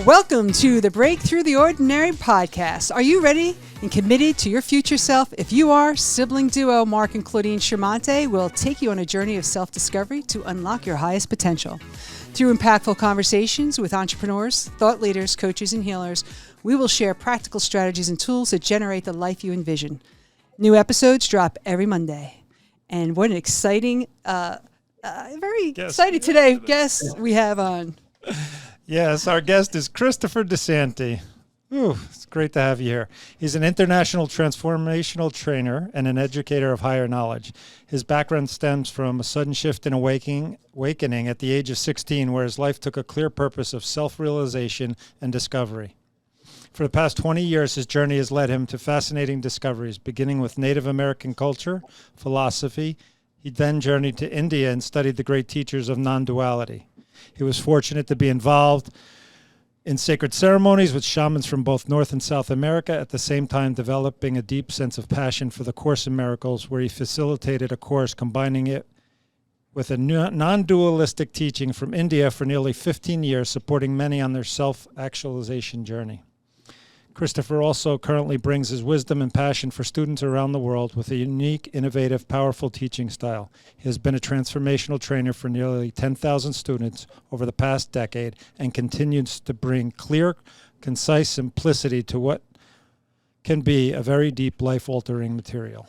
Welcome to the Break Through the Ordinary podcast. Are you ready and committed to your future self? If you are, sibling duo Mark and Claudine Charmante will take you on a journey of self-discovery to unlock your highest potential. Through impactful conversations with entrepreneurs, thought leaders, coaches, and healers, we will share practical strategies and tools that generate the life you envision. New episodes drop every Monday. And what an exciting, very excited today guest we have on. Yes, our guest is Christopher DeSanti. Ooh, it's great to have you here. He's an international transformational trainer and an educator of higher knowledge. His background stems from a sudden shift in awakening at the age of 16, where his life took a clear purpose of self-realization and discovery. For the past 20 years, his journey has led him to fascinating discoveries, beginning with Native American culture, philosophy. He then journeyed to India and studied the great teachers of non-duality. He was fortunate to be involved in sacred ceremonies with shamans from both North and South America, at the same time developing a deep sense of passion for the Course in Miracles, where he facilitated a course combining it with a non-dualistic teaching from India for nearly 15 years, supporting many on their self-actualization journey. Christopher also currently brings his wisdom and passion for students around the world with a unique, innovative, powerful teaching style. He has been a transformational trainer for nearly 10,000 students over the past decade and continues to bring clear, concise simplicity to what can be a very deep, life-altering material.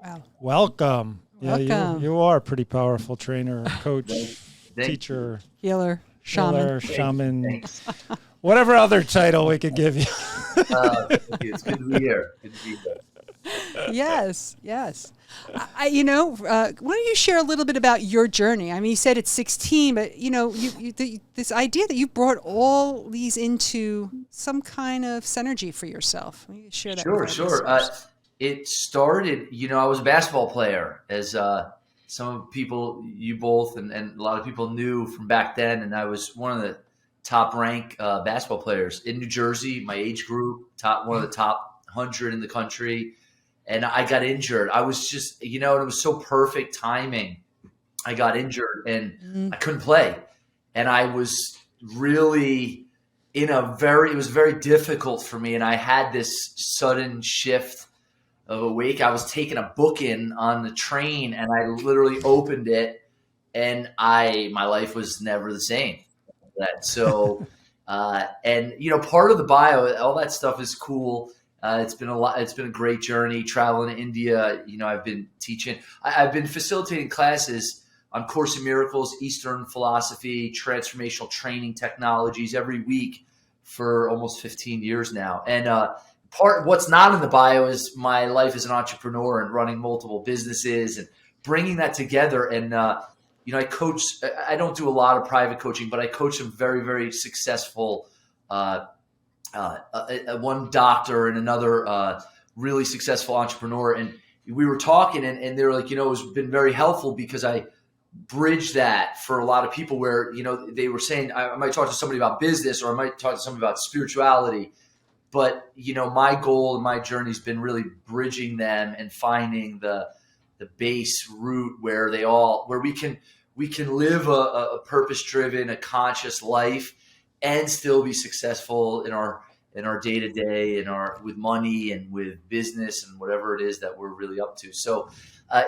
Wow. Welcome. Welcome. Yeah, you are a pretty powerful trainer, coach, teacher, Healer, shaman. Thanks. Whatever other title we could give you. Thank you. It's good to be here. Yes. Why don't you share a little bit about your journey? I mean, you said it's 16, but this idea that you brought all these into some kind of synergy for yourself. Will you share that? Sure. It started, I was a basketball player, as some people, you both, and a lot of people knew from back then. And I was one of the top-ranked basketball players in New Jersey, my age group, one of the top 100 in the country, and I got injured. I was just, it was so perfect timing. I got injured, and I couldn't play, and I was really it was very difficult for me, and I had this sudden shift of a week. I was taking a book in on the train, and I literally opened it, and my life was never the same. So, part of the bio, all that stuff is cool. It's been a great journey traveling to India. I've been teaching, I've been facilitating classes on Course in Miracles, Eastern philosophy, transformational training technologies every week for almost 15 years now. And, what's not in the bio is my life as an entrepreneur and running multiple businesses and bringing that together. And, I coach. I don't do a lot of private coaching, but I coach some very, very successful, one doctor and another really successful entrepreneur. And we were talking, and they were like, it's been very helpful because I bridge that for a lot of people where, they were saying I might talk to somebody about business or I might talk to somebody about spirituality. But, my goal and my journey has been really bridging them and finding the base root where we can live a purpose-driven, a conscious life and still be successful in our day-to-day, with money and with business and whatever it is that we're really up to. So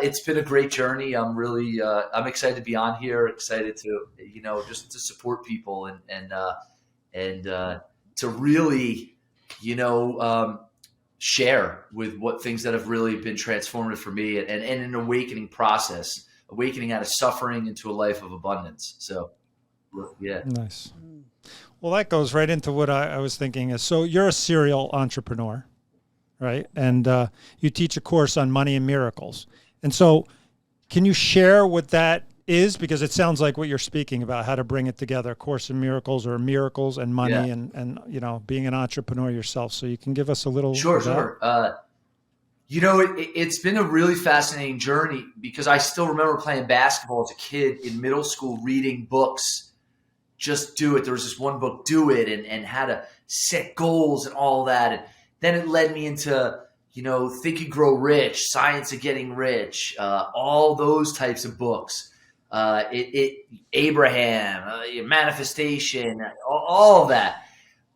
it's been a great journey. I'm really I'm excited to be on here, excited to just to support people and to really share with what things that have really been transformative for me and an awakening process, awakening out of suffering into a life of abundance. So, yeah. Nice. Well, that goes right into what I was thinking is, so you're a serial entrepreneur, right? And you teach a course on money and miracles. And so can you share what that is? Because it sounds like what you're speaking about, how to bring it together, Course in Miracles or miracles and money and being an entrepreneur yourself. So you can give us a little. Sure. It's been a really fascinating journey because I still remember playing basketball as a kid in middle school, reading books, Just Do It. There was this one book, Do It, and how to set goals and all that. And then it led me into, Think and Grow Rich, Science of Getting Rich, all those types of books. Abraham, manifestation, all of that.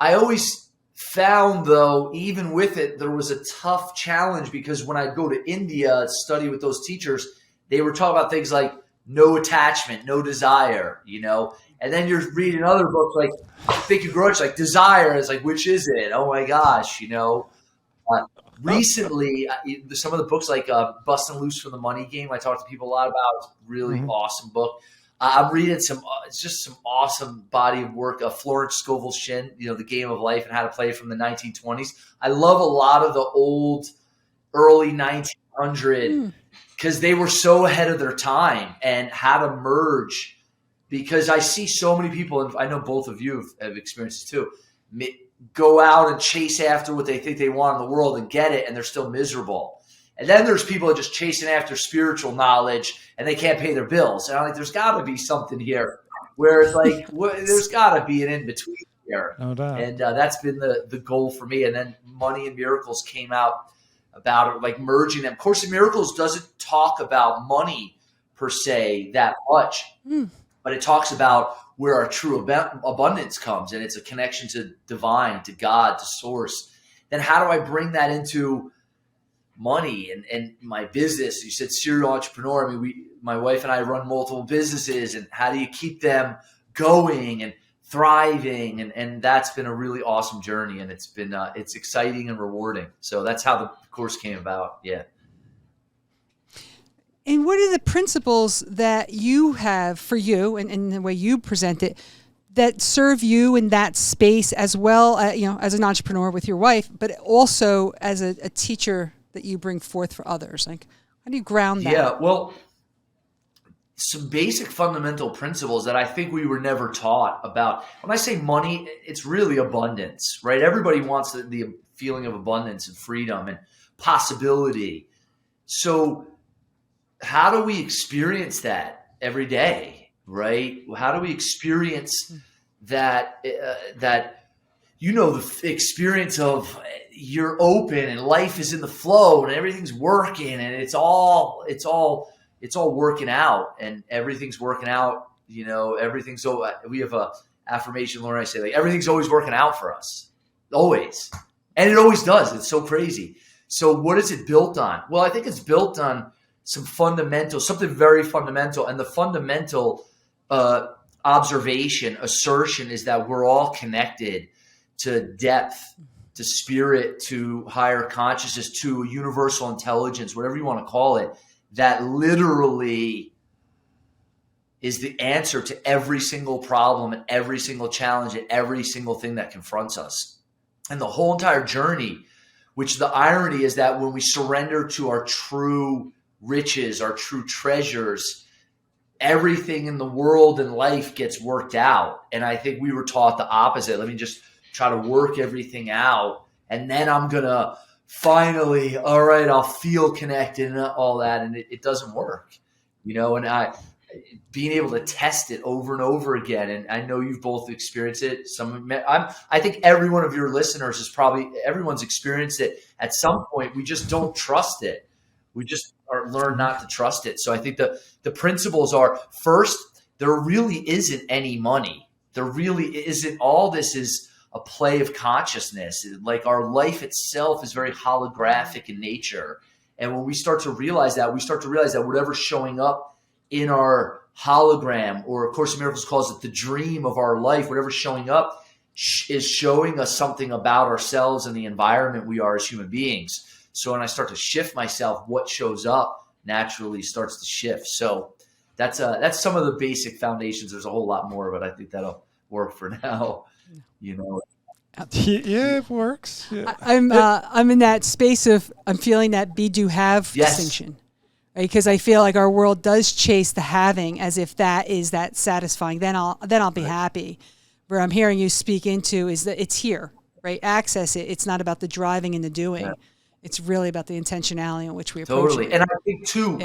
I always found, though, even with it, there was a tough challenge, because when I go to India, study with those teachers, they were talking about things like no attachment, no desire, and then you're reading other books like Think and Grow Rich, like desire is like, which is it? Oh my gosh, recently, some of the books like Bustin' Loose from the Money Game, I talk to people a lot about. It's a really awesome book. I'm reading it's just some awesome body of work. Florence Scovel Shinn, The Game of Life and How to Play it from the 1920s. I love a lot of the old, early 1900, because they were so ahead of their time, and how to merge. Because I see so many people, and I know both of you have experienced it too, go out and chase after what they think they want in the world and get it, and they're still miserable. And then there's people that are just chasing after spiritual knowledge and they can't pay their bills. And I'm like, there's got to be something here where it's like, there's got to be an in-between here. No doubt. And that's been the goal for me. And then Money and Miracles came out about it, like merging them. Course in Miracles doesn't talk about money per se that much, but it talks about where our true abundance comes, and it's a connection to divine, to God, to source. Then how do I bring that into money and my business? You said serial entrepreneur. I mean, my wife and I run multiple businesses, and how do you keep them going and thriving? And that's been a really awesome journey, and it's been it's exciting and rewarding. So that's how the course came about. Yeah. And what are the principles that you have for you, and the way you present it, that serve you in that space as well, as an entrepreneur with your wife, but also as a teacher that you bring forth for others? Like, how do you ground that? Yeah, well, some basic fundamental principles that I think we were never taught about. When I say money, it's really abundance, right? Everybody wants the feeling of abundance and freedom and possibility. So how do we experience that every day, right? How do we experience that, the experience of you're open and life is in the flow and everything's working and it's all working out and everything's working out, everything's so, we have a affirmation, Lauren, I say, like, everything's always working out for us, always. And it always does. It's so crazy. So what is it built on? Well, I think it's built on something very fundamental. And the fundamental assertion is that we're all connected to depth, to spirit, to higher consciousness, to universal intelligence, whatever you want to call it, that literally is the answer to every single problem and every single challenge and every single thing that confronts us. And the whole entire journey, which the irony is that when we surrender to our true riches, our true treasures, everything in the world and life gets worked out. And I think we were taught the opposite. Let me just try to work everything out, and then I'm going to finally, all right, I'll feel connected and all that. And it doesn't work, and being able to test it over and over again. And I know you've both experienced it. I think every one of your listeners everyone's experienced it at some point. We just don't trust it. We just learn not to trust it. So I think the principles are, first, there really isn't any money. There really isn't. All this is a play of consciousness. Like, our life itself is very holographic in nature. And when we start to realize that, whatever's showing up in our hologram, or A Course in Miracles calls it the dream of our life, whatever's showing up is showing us something about ourselves and the environment we are as human beings. So when I start to shift myself, what shows up naturally starts to shift. So that's some of the basic foundations. There's a whole lot more, but I think that'll work for now. Yeah, it works. Yeah. I'm in that space of, I'm feeling that be, do, have distinction, right? Because I feel like our world does chase the having as if that is that satisfying. Then I'll be happy. Where I'm hearing you speak into is that it's here, right? Access it. It's not about the driving and the doing. Yeah. It's really about the intentionality in which we approach it. And I think too,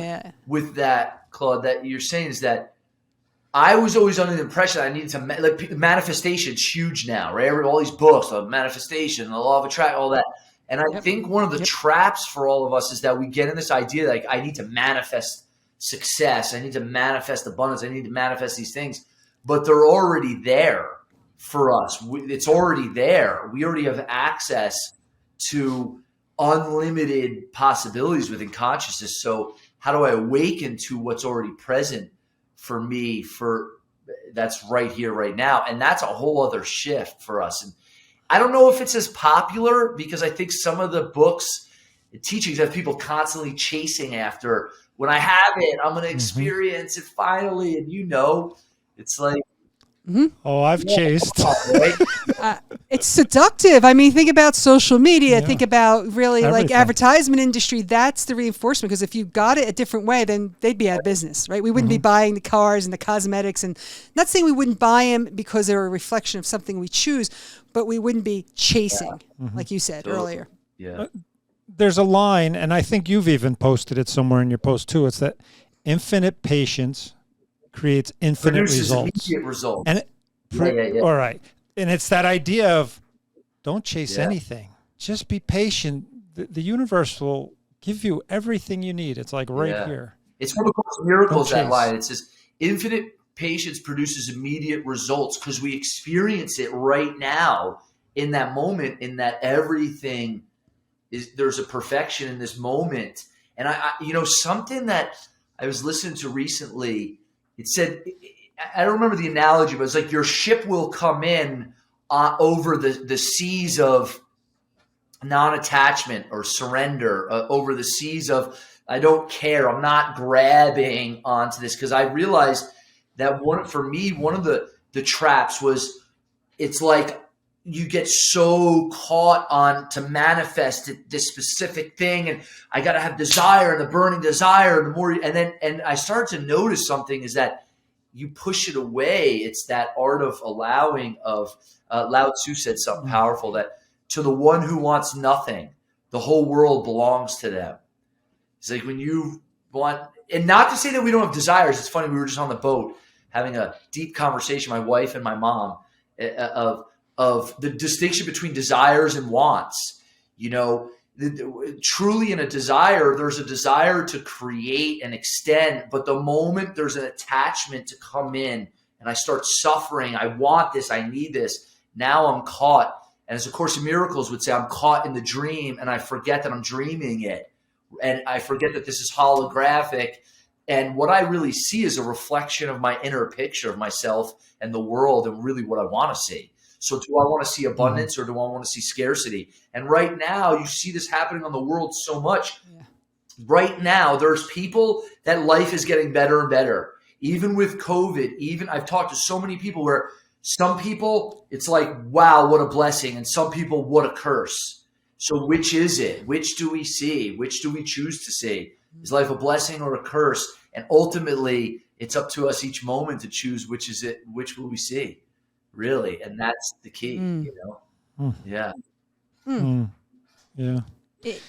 with that, Claude, that you're saying is that I was always under the impression I needed to manifestation's huge now, right? All these books on manifestation, the law of attraction, all that. And I think one of the traps for all of us is that we get in this idea like, I need to manifest success, I need to manifest abundance, I need to manifest these things, but they're already there. for us. It's already there. We already have access to unlimited possibilities within consciousness. So how do I awaken to what's already present for me, that's right here, right now? And that's a whole other shift for us. And I don't know if it's as popular, because I think some of the books and teachings have people constantly chasing after, when I have it, I'm going to experience it finally. And it's like, oh, I've chased. It's seductive. I mean, think about social media. Yeah. Think about really like Everything. advertisement industry. That's the reinforcement, because if you got it a different way, then they'd be out of business, right? We wouldn't be buying the cars and the cosmetics, and not saying we wouldn't buy them because they're a reflection of something we choose, but we wouldn't be chasing, like you said earlier. Yeah. There's a line, and I think you've even posted it somewhere in your post too. It's that infinite patience creates infinite Produces results. immediate results. And Yeah. all right. And it's that idea of don't chase anything. Just be patient. The universe will give you everything you need. It's like right here. It's one of the Course in Miracles, Don't that chase. line. It says, infinite patience produces immediate results, because we experience it right now in that moment, in that everything there's a perfection in this moment. And I something that I was listening to recently, it said, I don't remember the analogy, but it's like your ship will come in over the seas of non-attachment or surrender, over the seas of, I don't care, I'm not grabbing onto this. Because I realized that one of the traps was, it's like you get so caught on to manifest this specific thing, and I got to have desire, and the burning desire, and the more, and I started to notice something is that you push it away. It's that art of allowing. Of Lao Tzu said something powerful, that to the one who wants nothing, the whole world belongs to them. It's like when you want, and not to say that we don't have desires. It's funny, we were just on the boat having a deep conversation, my wife and my mom, of the distinction between desires and wants. Truly in a desire, there's a desire to create and extend, but the moment there's an attachment to come in and I start suffering, I want this, I need this, now I'm caught. And as A Course in Miracles would say, I'm caught in the dream, and I forget that I'm dreaming it. And I forget that this is holographic. And what I really see is a reflection of my inner picture of myself and the world, and really what I want to see. So do I want to see abundance, or do I want to see scarcity? And right now, you see this happening on the world so much. Yeah. Right now, there's people that life is getting better and better. Even with COVID, I've talked to so many people where some people, it's like, wow, what a blessing. And some people, what a curse. So which is it? Which do we see? Which do we choose to see? Is life a blessing or a curse? And ultimately, it's up to us each moment to choose which is it, which will we see, really. And that's the key, Yeah. Yeah.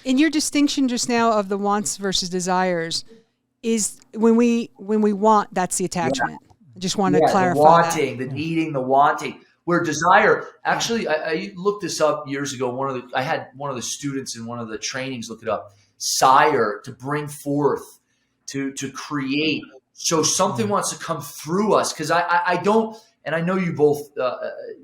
In your distinction just now of the wants versus desires, is when we want, that's the attachment. I just want to clarify the wanting, that. the needing, the wanting. Where desire, actually, I looked this up years ago. I had one of the students in one of the trainings look it up. Sire, to bring forth, to create. So something wants to come through us, because I don't, and I know you both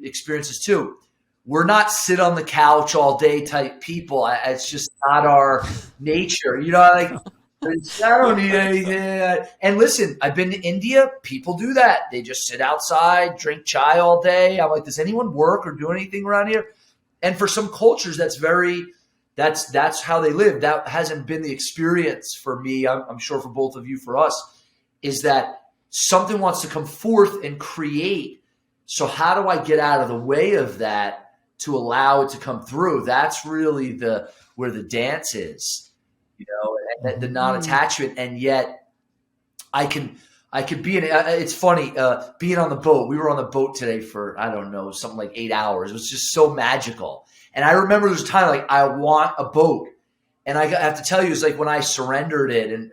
experience this too. We're not sit on the couch all day type people. It's just not our nature. I don't need anything. And listen, I've been to India. People do that. They just sit outside, drink chai all day. I'm like, does anyone work or do anything around here? And for some cultures, that's how they live. That hasn't been the experience for me. I'm sure for both of you, for us, is that something wants to come forth and create. So how do I get out of the way of that to allow it to come through? That's really where the dance is. The non-attachment, and yet I could be in. It's funny being on the boat. We were on the boat today for, I don't know, something like 8 hours. It was just so magical. And I remember there was a time like, I want a boat, and I have to tell you, it's like when I surrendered it, and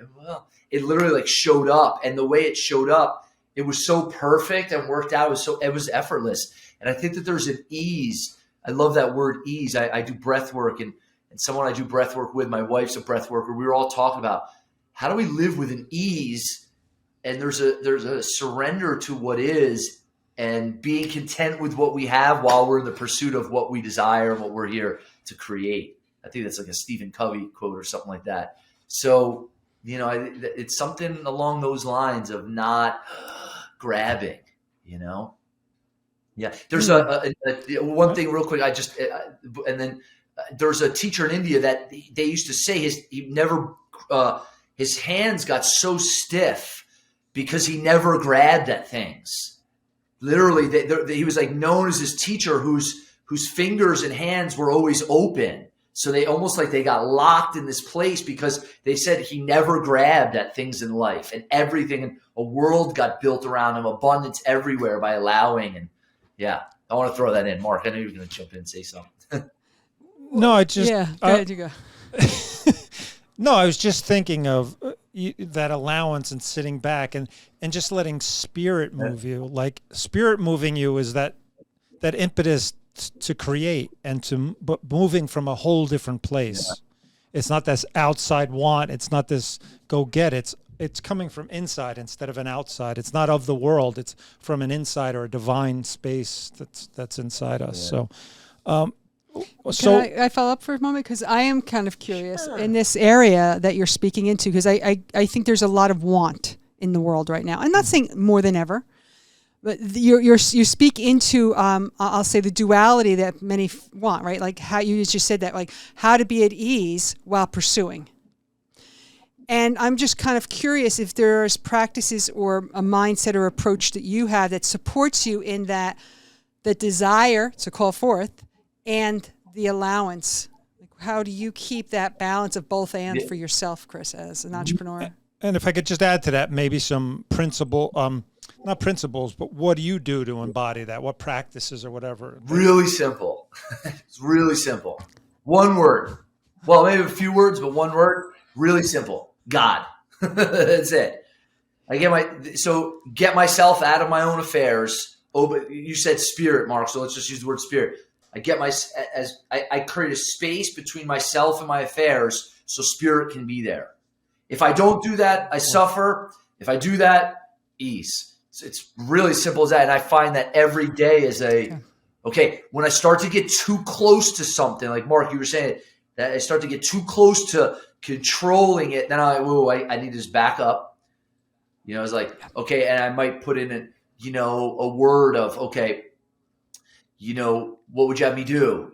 it literally like showed up, and the way it showed up, it was so perfect and worked out. It was effortless, and I think that there's an ease. I love that word ease. I do breath work, and someone I do breath work with, my wife's a breath worker. We were all talking about how do we live with an ease, and there's a surrender to what is, and being content with what we have while we're in the pursuit of what we desire and what we're here to create. I think that's like a Stephen Covey quote or something like that. So, it's something along those lines of not grabbing, Yeah. There's one thing real quick. There's a teacher in India that they used to say his hands got so stiff because he never grabbed at things. Literally, he was like known as this teacher whose fingers and hands were always open. So they almost like they got locked in this place because they said he never grabbed at things in life, and everything, and a world got built around him, abundance everywhere by allowing. And yeah, I want to throw that in. Mark, I know you were going to jump in and say something. No, I just go ahead, you go. No, I was just thinking of that allowance and sitting back and just letting spirit move you. Like spirit moving you is that impetus to create and but moving from a whole different place. Yeah. It's not this outside want. It's not this go get. It's coming from inside instead of an outside. It's not of the world. It's from an inside or a divine space that's inside us. Yeah. So, Can I follow up for a moment? Because I am kind of curious in this area that you're speaking into, because I think there's a lot of want in the world right now. I'm not saying more than ever, but you speak into, I'll say, the duality that many want, right? Like how you just said that, like how to be at ease while pursuing. And I'm just kind of curious if there's practices or a mindset or approach that you have that supports you in that the desire to call forth and the allowance. Like, how do you keep that balance of both and for yourself, Chris, as an entrepreneur? And if I could just add to that, maybe some not principles, but what do you do to embody that? What practices or whatever? Really simple. It's really simple. One word. Well, maybe a few words, but one word. Really simple. God. That's it. Get myself out of my own affairs. Oh, but you said spirit, Mark, so let's just use the word spirit. I create a space between myself and my affairs so spirit can be there. If I don't do that, I suffer. If I do that, ease. It's really simple as that. And I find that every day is when I start to get too close to something, like Mark, you were saying, that I start to get too close to controlling it, then I need to just back up. It's like, okay, and I might put in a word of, okay, what would you have me do?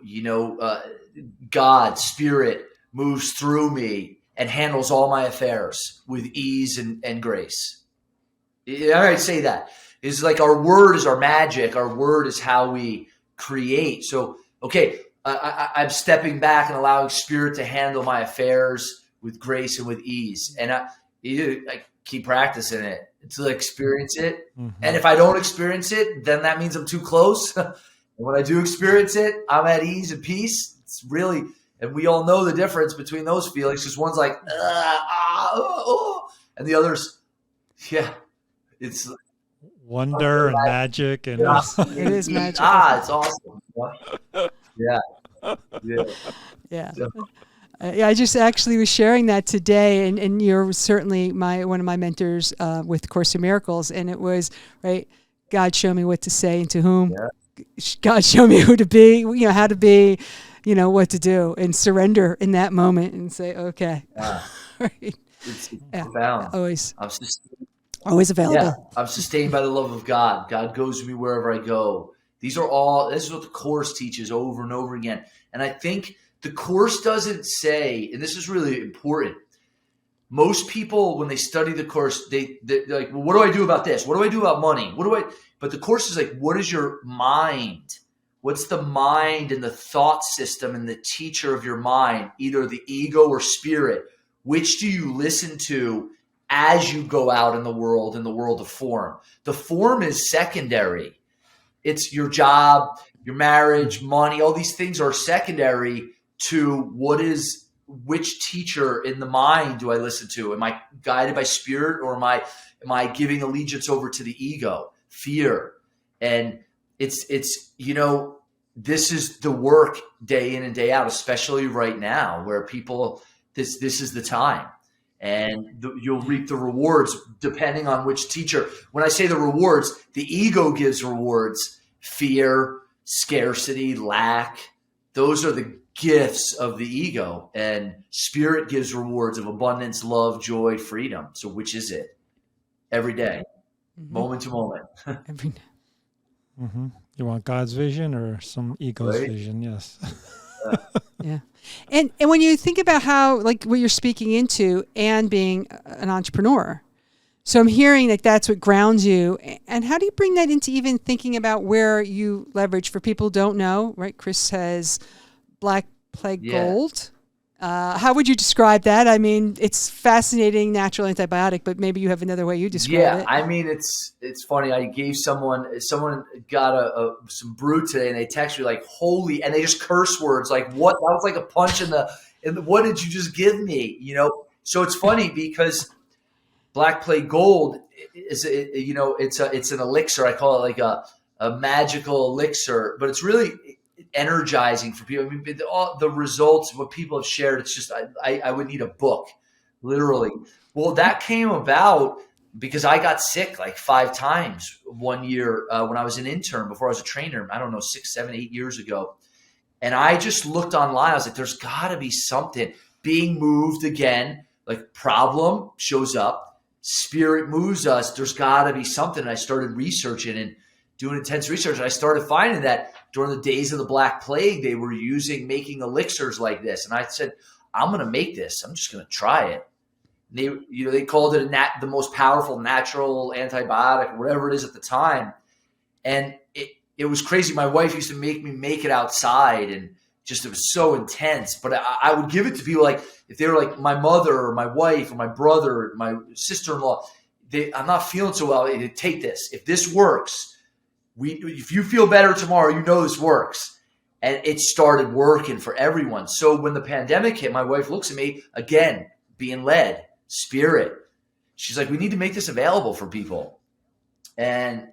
God, spirit moves through me and handles all my affairs with ease and grace. I might say that. It's like our word is our magic. Our word is how we create. So, okay, I'm stepping back and allowing spirit to handle my affairs with grace and with ease. And I keep practicing it until I experience it. Mm-hmm. And if I don't experience it, then that means I'm too close. And when I do experience it, I'm at ease and peace. It's really, and we all know the difference between those feelings, because one's like, and the other's, it's wonder and magic. And it is magic. It's awesome. Yeah. I just actually was sharing that today, and you're certainly one of my mentors with Course in Miracles, and it was, right, God show me what to say and to whom. Yeah. God show me who to be, how to be, what to do, and surrender in that moment and say, okay. Right. It's profound. Always available. Yeah. I'm sustained by the love of God. God goes with me wherever I go. This is what the Course teaches over and over again. And I think the Course doesn't say, and this is really important, most people, when they study the Course, they're like, well, what do I do about this? What do I do about money? But the Course is like, what is your mind? What's the mind and the thought system and the teacher of your mind, either the ego or spirit? Which do you listen to as you go out in the world of form? The form is secondary. It's your job, your marriage, money, all these things are secondary to which teacher in the mind do I listen to? Am I guided by spirit, or am I giving allegiance over to the ego, fear? And it's this is the work day in and day out, especially right now where people, this is the time. and you'll reap the rewards depending on which teacher. When I say the rewards, the ego gives rewards: fear, scarcity, lack. Those are the gifts of the ego, and spirit gives rewards of abundance, love, joy, freedom. So which is it? Every day, moment to moment. Every day. You want God's vision or some ego's Right? vision? Yes. Yeah. And when you think about how, like, what you're speaking into and being an entrepreneur, so I'm hearing that that's what grounds you. And how do you bring that into even thinking about where you leverage? For people who don't know, right? Chris has Black Plague Gold. How would you describe that? I mean, it's fascinating natural antibiotic, but maybe you have another way you describe it. I mean, it's funny. I gave someone got some brew today, and they text me like, "Holy!" and they just curse words like, "What?" That was like a punch in the what did you just give me? So it's funny because Black Plague Gold is it's an elixir. I call it like a magical elixir, but it's really energizing for people. I mean, all the results, what people have shared, it's just I would need a book, literally. Well, that came about because I got sick like 5 times one year when I was an intern before I was a trainer. I don't know, 6, 7, 8 years ago. And I just looked online. I was like, there's got to be something. Being moved again, like problem shows up, spirit moves us. There's got to be something. And I started researching and doing intense research. And I started finding that during the days of the Black Plague, they were making elixirs like this. And I said, I'm going to make this. I'm just going to try it. And they called it the most powerful natural antibiotic, whatever it is at the time. And it was crazy. My wife used to make me make it outside, and just it was so intense. But I would give it to people like if they were like my mother or my wife or my brother or my sister-in-law. I'm not feeling so well. Take this. If this works, if you feel better tomorrow, this works. And it started working for everyone. So when the pandemic hit, my wife looks at me again, being led, spirit. She's like, we need to make this available for people. And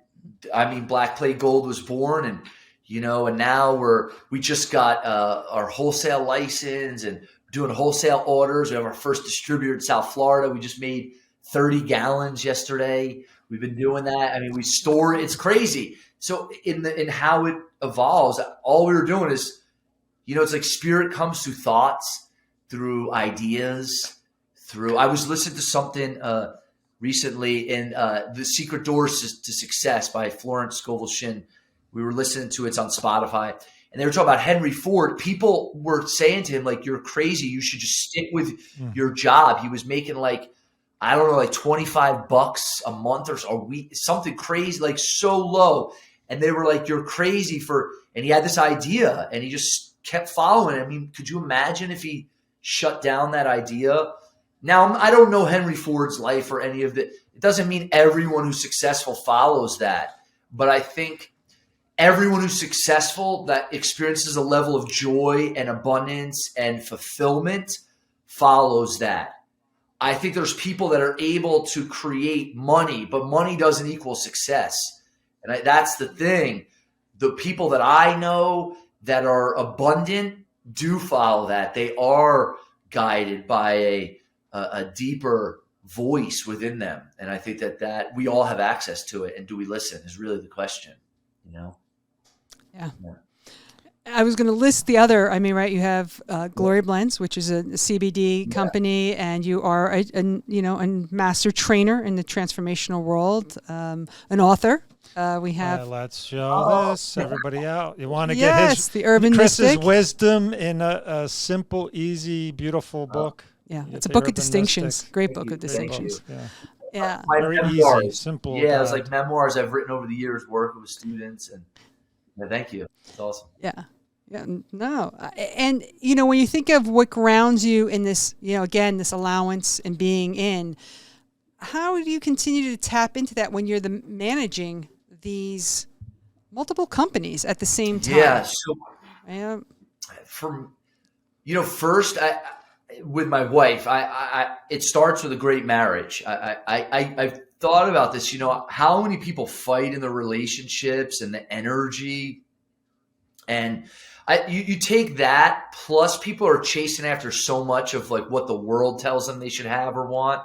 I mean, Black Plague Gold was born, and and now we just got our wholesale license and doing wholesale orders. We have our first distributor in South Florida. We just made 30 gallons yesterday. We've been doing that. I mean, we store it. It's crazy. So in how it evolves, all we were doing is, it's like spirit comes through thoughts, through ideas, I was listening to something recently in The Secret Doors to Success by Florence Scovel Shinn. We were listening to it. It's on Spotify. And they were talking about Henry Ford. People were saying to him, like, you're crazy. You should just stick with your job. He was making like $25 a month or a week, something crazy, like so low. And they were like, you're crazy and he had this idea and he just kept following it. I mean, could you imagine if he shut down that idea? Now, I don't know Henry Ford's life or any of it. It doesn't mean everyone who's successful follows that. But I think everyone who's successful that experiences a level of joy and abundance and fulfillment follows that. I think there's people that are able to create money, but money doesn't equal success. And that's the thing. The people that I know that are abundant do follow that. They are guided by a deeper voice within them. And I think that we all have access to it. And do we listen is really the question, Yeah. I was going to list the other. I mean, right? You have Glory Blends, which is a CBD company, and you are a master trainer in the transformational world, an author. We have. Let's show this everybody out. You want to get the Urban Chris's Mystic wisdom in a simple, easy, beautiful book. Yeah, it's a book of distinctions. Mystic. Great book of distinctions. Yeah. My Very memoirs. easy, simple. Yeah, it's like memoirs I've written over the years, working with students, and thank you. It's awesome. Yeah. No. And, when you think of what grounds you in this, again, this allowance and being in, how do you continue to tap into that when you're managing these multiple companies at the same time? Yeah. So, first, with my wife, it starts with a great marriage. I've thought about this, how many people fight in their relationships and the energy. And You take that, plus people are chasing after so much of like what the world tells them they should have or want.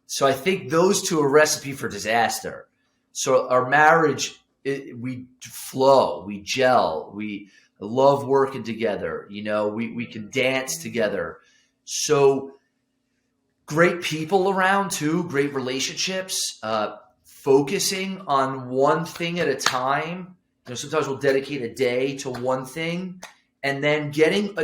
So I think those two are a recipe for disaster. So our marriage, we flow, we gel, we love working together. We can dance together. So great people around too, great relationships, focusing on one thing at a time. Sometimes we'll dedicate a day to one thing, and then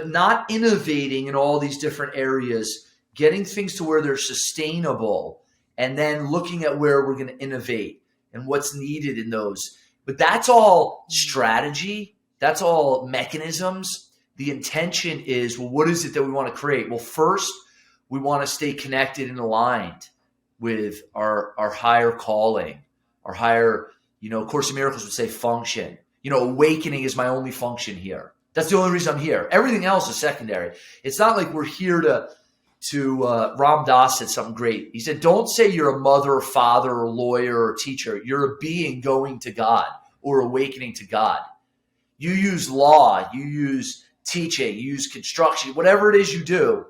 not innovating in all these different areas, getting things to where they're sustainable, and then looking at where we're going to innovate and what's needed in those. But that's all strategy. That's all mechanisms. The intention is, well, what is it that we want to create? Well, first, we want to stay connected and aligned with our higher calling, our higher, Course in Miracles would say function. Awakening is my only function here. That's the only reason I'm here. Everything else is secondary. It's not like we're here to Ram Dass said something great. He said, don't say you're a mother or father or lawyer or teacher. You're a being going to God or awakening to God. You use law, you use teaching, you use construction, whatever it is you do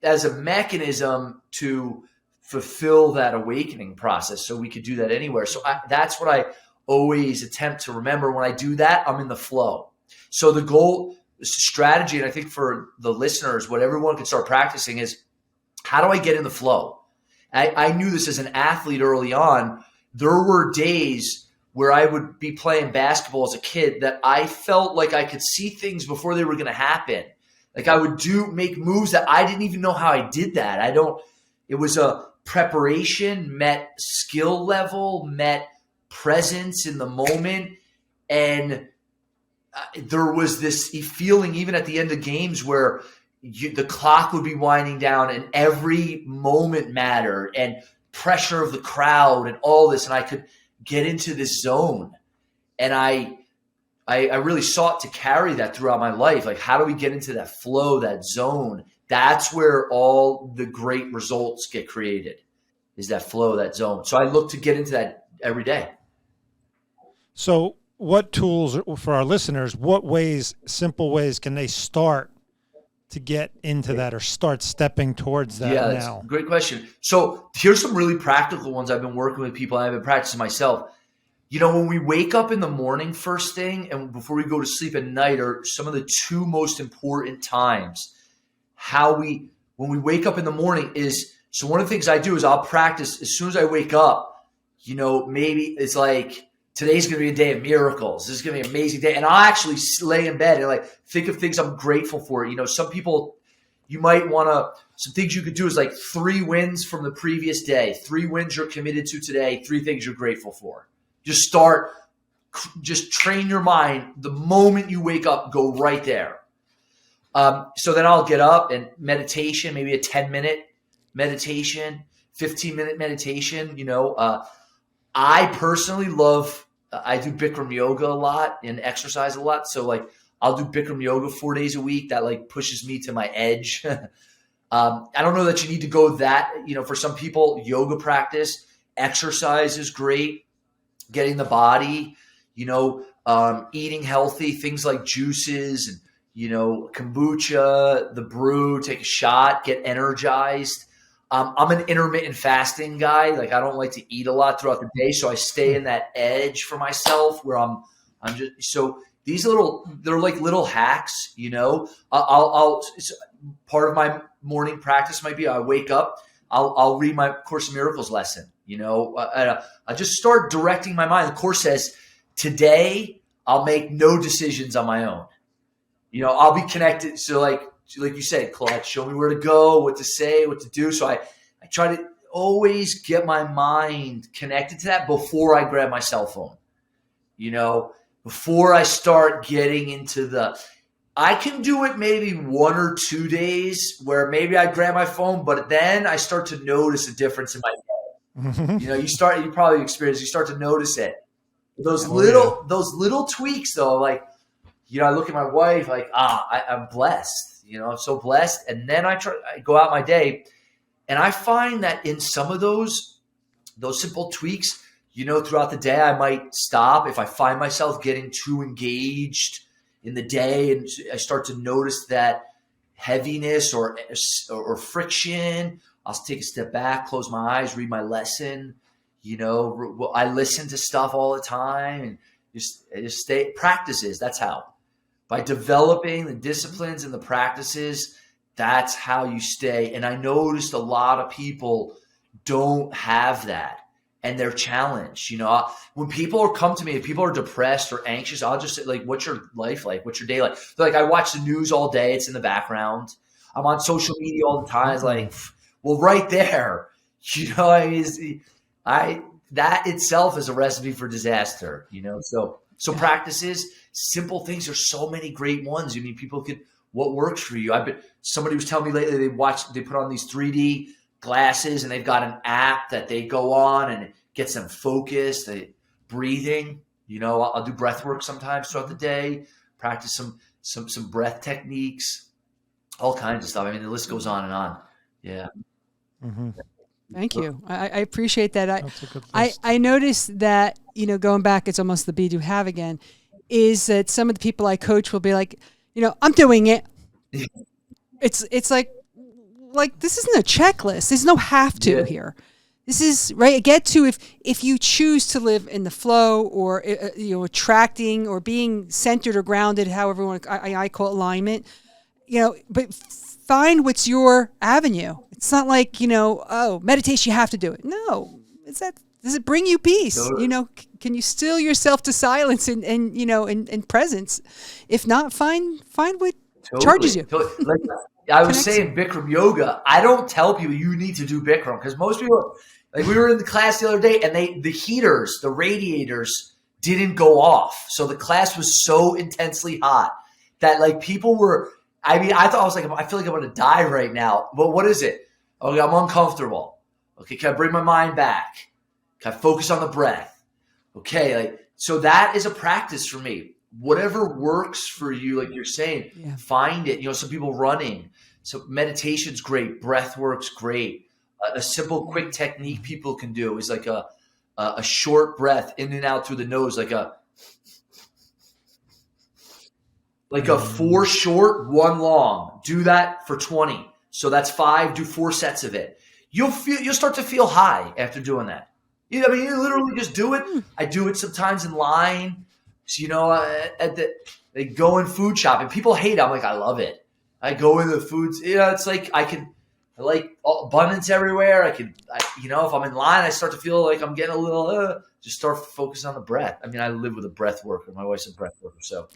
as a mechanism to fulfill that awakening process. So we could do that anywhere. So that's what I always attempt to remember. When I do that, I'm in the flow. So the goal, strategy, and I think for the listeners, what everyone can start practicing is, how do I get in the flow? I knew this as an athlete early on. There were days where I would be playing basketball as a kid that I felt like I could see things before they were going to happen. Like I would make moves that I didn't even know how I did that. It was a preparation, met skill level, met presence in the moment. And there was this feeling even at the end of games where the clock would be winding down and every moment mattered, and pressure of the crowd and all this. And I could get into this zone. And I really sought to carry that throughout my life. Like, how do we get into that flow, that zone? That's where all the great results get created, is that flow, that zone. So I look to get into that every day. So what tools for our listeners, simple ways can they start to get into that or start stepping towards that now? That's a great question. So here's some really practical ones I've been working with people, and I've been practicing myself. When we wake up in the morning first thing and before we go to sleep at night are some of the two most important times. When we wake up in the morning so one of the things I do is I'll practice as soon as I wake up, maybe it's like, today's going to be a day of miracles. This is going to be an amazing day. And I'll actually lay in bed and think of things I'm grateful for. Some people, you might want some things you could do is like 3 wins from the previous day, 3 wins you're committed to today, 3 things you're grateful for. Just train your mind. The moment you wake up, go right there. So then I'll get up and meditation, maybe a 10-minute meditation, 15-minute meditation. I personally I do Bikram yoga a lot and exercise a lot. So I'll do Bikram yoga 4 days a week. That pushes me to my edge. I don't know that you need to go that, for some people, yoga practice, exercise is great. Getting the body, eating healthy, things like juices and, kombucha, the brew, take a shot, get energized. I'm an intermittent fasting guy. I don't like to eat a lot throughout the day. So I stay in that edge for myself where I'm just, so these they're like little hacks, I'll part of my morning practice might be I wake up, I'll read my Course in Miracles lesson. I just start directing my mind. The Course says, today I'll make no decisions on my own. I'll be connected. So like you said, Claude, show me where to go, what to say, what to do. So I try to always get my mind connected to that before I grab my cell phone. Before I start getting into I can do it maybe 1 or 2 days where maybe I grab my phone, but then I start to notice a difference in my day. You probably experience, you start to notice it. Those little tweaks though, I look at my wife I'm blessed, I'm so blessed. And then I go out my day and I find that in some of those simple tweaks, throughout the day, I might stop if I find myself getting too engaged in the day, and I start to notice that heaviness or friction, I'll take a step back, close my eyes, read my lesson. I listen to stuff all the time, and just stay practices. That's how. By developing the disciplines and the practices, that's how you stay. And I noticed a lot of people don't have that, and they're challenged. When people come to me, if people are depressed or anxious, I'll just say, like, what's your life like? What's your day like? They're like, I watch the news all day. It's in the background. I'm on social media all the time. It's like, well, right there, that itself is a recipe for disaster, So practices, simple things. There's so many great ones. People could, what works for you? Somebody was telling me lately, they put on these 3D glasses, and they've got an app that they go on, and it gets them focused, breathing. I'll do breath work sometimes throughout the day, practice some breath techniques, all kinds of stuff. The list goes on and on. Yeah. Mm-hmm. Thank you. I appreciate that. That's a good list. I noticed that, going back, it's almost the be do have again, is that some of the people I coach will be like, I'm doing it. It's like this isn't a checklist. There's no have to here. This is right. Get to if you choose to live in the flow, or attracting or being centered or grounded, however I call alignment. But find what's your avenue. It's not like meditation. You have to do it. No, does it bring you peace? Totally. Can you still yourself to silence and presence? If not, find what charges you. Totally. Like, I was saying Bikram yoga. I don't tell people you need to do Bikram, because most people, like, we were in the class the other day, and the heaters, the radiators didn't go off. So the class was so intensely hot that, like, people were, I thought, I was like, I feel like I'm going to die right now. But what is it? Okay, I'm uncomfortable. Okay, can I bring my mind back? Can I focus on the breath? Okay, so that is a practice for me. Whatever works for you, like you're saying, find it. Some people running. So meditation's great. Breath work's great. A simple, quick technique people can do is like a short breath in and out through the nose, like a 4 short, 1 long. Do that for 20. So that's 5. Do 4 sets of it. You'll start to feel high after doing that. You literally just do it. I do it sometimes in line. So, going food shopping. People hate it. I'm like, I love it. I go in the foods. It's like I like abundance everywhere. If I'm in line, I start to feel like I'm getting a little. Just start focusing on the breath. I live with a breath worker. My wife's a breath worker, so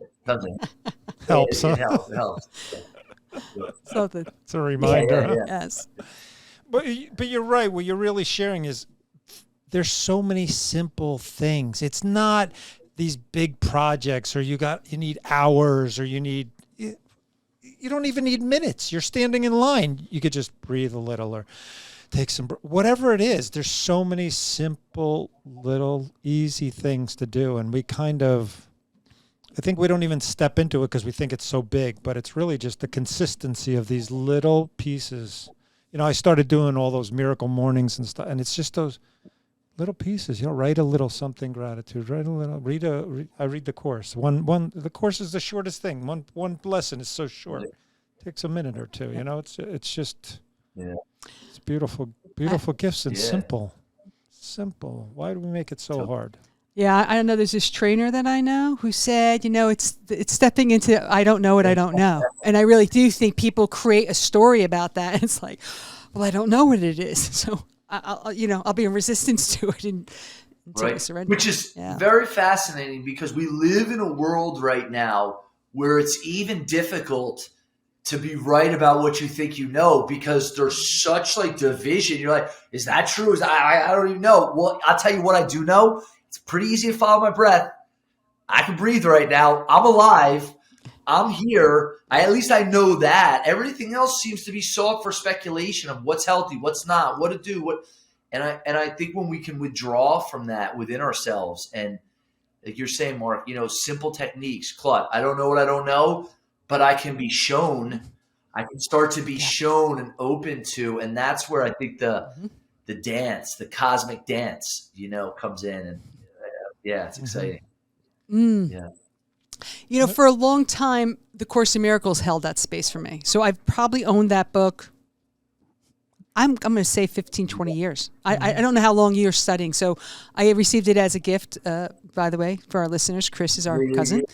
it doesn't helps. It helps. Something. It's a reminder. Yeah. Yes. But you're right. What you're really sharing is there's so many simple things. It's not these big projects, or you need hours, or you don't even need minutes. You're standing in line. You could just breathe a little, or take some, whatever it is. There's so many simple, little, easy things to do. And I think we don't even step into it because we think it's so big, but it's really just the consistency of these little pieces. I started doing all those miracle mornings and stuff, and it's just those little pieces. Write a little something gratitude. Write a little. I read the course. The course is the shortest thing. One lesson is so short. It takes a minute or two. It's just it's beautiful gifts and simple. Why do we make it so hard? Yeah, I know there's this trainer that I know who said, it's stepping into I don't know what I don't know. And I really do think people create a story about that. It's like, well, I don't know what it is. So I'll be in resistance to it until I surrender. Which is very fascinating, because we live in a world right now where it's even difficult to be right about what you think you know, because there's such division. You're like, is that true? I don't even know. Well, I'll tell you what I do know. It's pretty easy to follow my breath. I can breathe right now. I'm alive. I'm here. At least I know that. Everything else seems to be so up for speculation of what's healthy, what's not, what to do, and I think when we can withdraw from that within ourselves, and like you're saying, Mark, simple techniques. Claude, I don't know what I don't know, but I can be shown. I can start to be shown and open to, and that's where I think the dance, the cosmic dance, comes in, and it's exciting. Mm. Yeah. You know, for a long time, The Course in Miracles held that space for me. So I've probably owned that book, I'm going to say 15, 20 years. I don't know how long you're studying. So I received it as a gift, by the way, for our listeners. Chris is our cousin.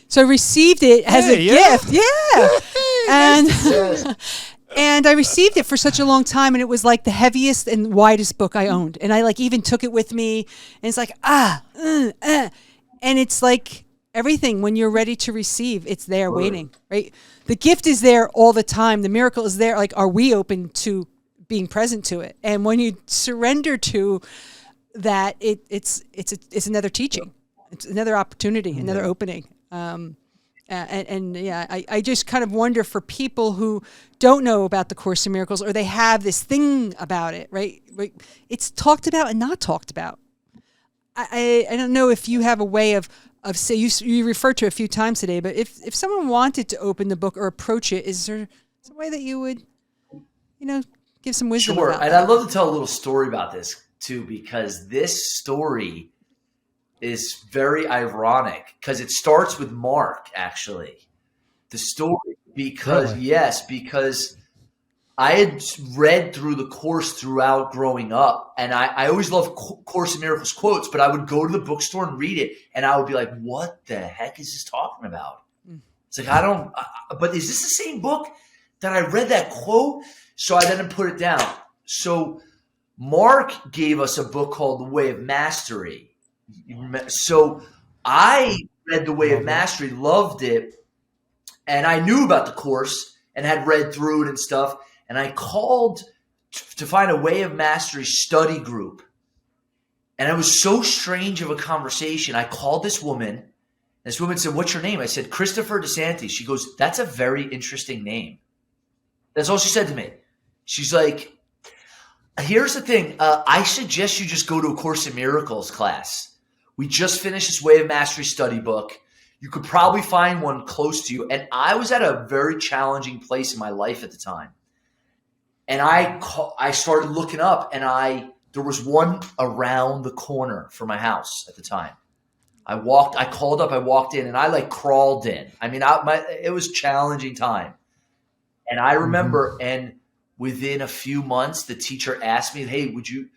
So I received it as a gift. Yeah. And and I received it for such a long time, and it was like the heaviest and widest book I owned. And I like even took it with me, and it's like, and it's like everything. When you're ready to receive, it's there waiting, right? The gift is there all the time. The miracle is there. Like, are we open to being present to it? And when you surrender to that, it's another teaching. It's another opportunity, another opening. I just kind of wonder for people who don't know about the Course in Miracles, or they have this thing about it, right? It's talked about and not talked about. I don't know if you have a way of say you referred to it a few times today, but if someone wanted to open the book or approach it, is there some way that you would, give some wisdom? Sure, about and that? I'd love to tell a little story about this too, because this story is very ironic because it starts with Mark, actually. The story, because because I had read through the Course throughout growing up, and I always loved Course in Miracles quotes, but I would go to the bookstore and read it, and I would be like, what the heck is this talking about? It's like, but is this the same book that I read that quote? So I then put it down. So Mark gave us a book called The Way of Mastery. So I read The Way of Mastery, loved it, and I knew about the Course and had read through it and stuff. And I called to find a Way of Mastery study group. And it was so strange of a conversation. I called this woman. This woman said, "What's your name?" I said, "Christopher DeSanti." She goes, "That's a very interesting name." That's all she said to me. She's like, "Here's the thing. I suggest you just go to a Course in Miracles class. We just finished this Way of Mastery study book. You could probably find one close to you." And I was at a very challenging place in my life at the time. And I started looking up, and there was one around the corner from my house at the time. I called up, I walked in, and I like crawled in. I mean, it was a challenging time. And I remember, and within a few months, the teacher asked me, "Hey, would you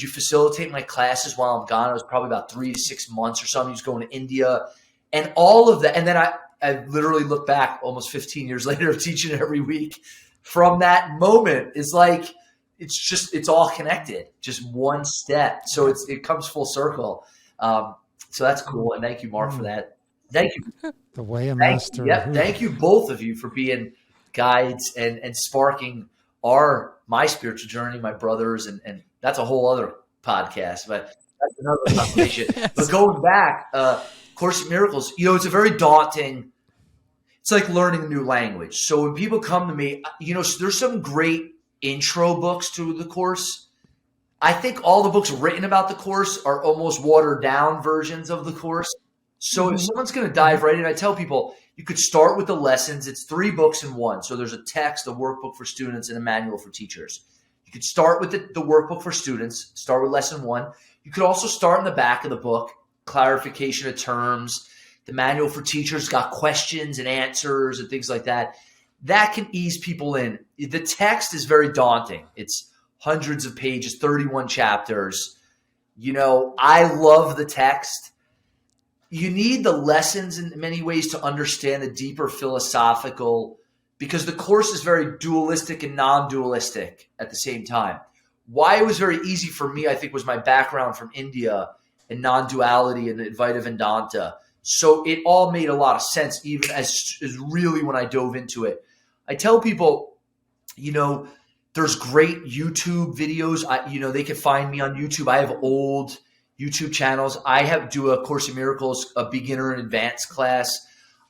facilitate my classes while I'm gone?" It was probably about 3 to 6 months or something. He was going to India and all of that. And then I literally look back almost 15 years later of teaching every week. From that moment, is like, it's all connected, just one step. So it comes full circle. So that's cool. And thank you, Mark, for that. Thank you. The Way of Mastery. Yep. Thank you, both of you, for being guides and sparking my spiritual journey, my brothers, and that's a whole other podcast, but that's another conversation. Yes. But going back, Course in Miracles, it's a very daunting. It's like learning a new language. So when people come to me, there's some great intro books to the Course. I think all the books written about the Course are almost watered down versions of the Course. So if someone's going to dive right in, I tell people you could start with the lessons. It's 3 books in one. So there's a text, a workbook for students, and a manual for teachers. You could start with the workbook for students, start with lesson 1. You could also start in the back of the book, clarification of terms. The manual for teachers got questions and answers and things like that. That can ease people in. The text is very daunting. It's hundreds of pages, 31 chapters. I love the text. You need the lessons in many ways to understand the deeper philosophical, because the Course is very dualistic and non-dualistic at the same time. Why it was very easy for me, I think, was my background from India and non-duality and Advaita Vedanta. So it all made a lot of sense, even as really when I dove into it. I tell people, there's great YouTube videos. They can find me on YouTube. I have old YouTube channels. I do a Course in Miracles, a beginner and advanced class.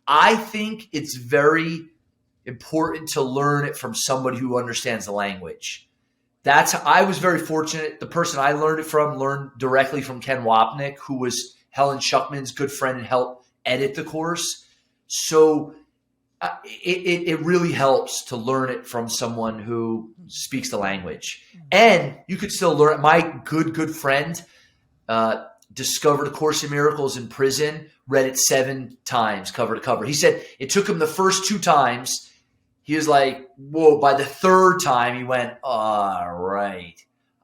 I think it's very important to learn it from somebody who understands the language. I was very fortunate. The person I learned it from learned directly from Ken Wapnick, who was Helen Schuckman's good friend and helped edit the Course. So it really helps to learn it from someone who speaks the language. And you could still learn it. My good friend, discovered A Course in Miracles in prison, read it 7 times, cover to cover. He said it took him the first 2 times. He was like, whoa, by the 3rd time, he went, all right,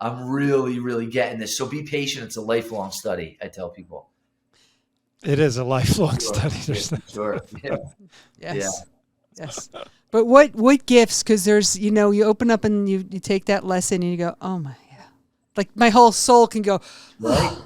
I'm really, really getting this. So be patient. It's a lifelong study, I tell people. It is a lifelong Sure. study. Sure. Yeah. Yes. Yes. But what gifts, because there's, you know, you open up and you take that lesson and you go, oh my, yeah. Like my whole soul can go, Right.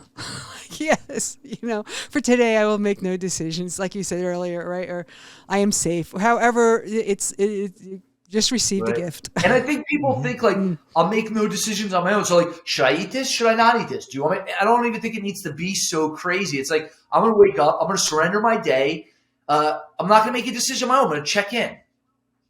yes, you know, for today I will make no decisions, like you said earlier, right? Or I am safe. However, you just receive the Right. gift. And I think people think like, I'll make no decisions on my own. So like, should I eat this? Should I not eat this? Do you want me? I don't even think it needs to be so crazy. It's like, I'm going to wake up. I'm going to surrender my day. I'm not going to make a decision on my own. I'm going to check in.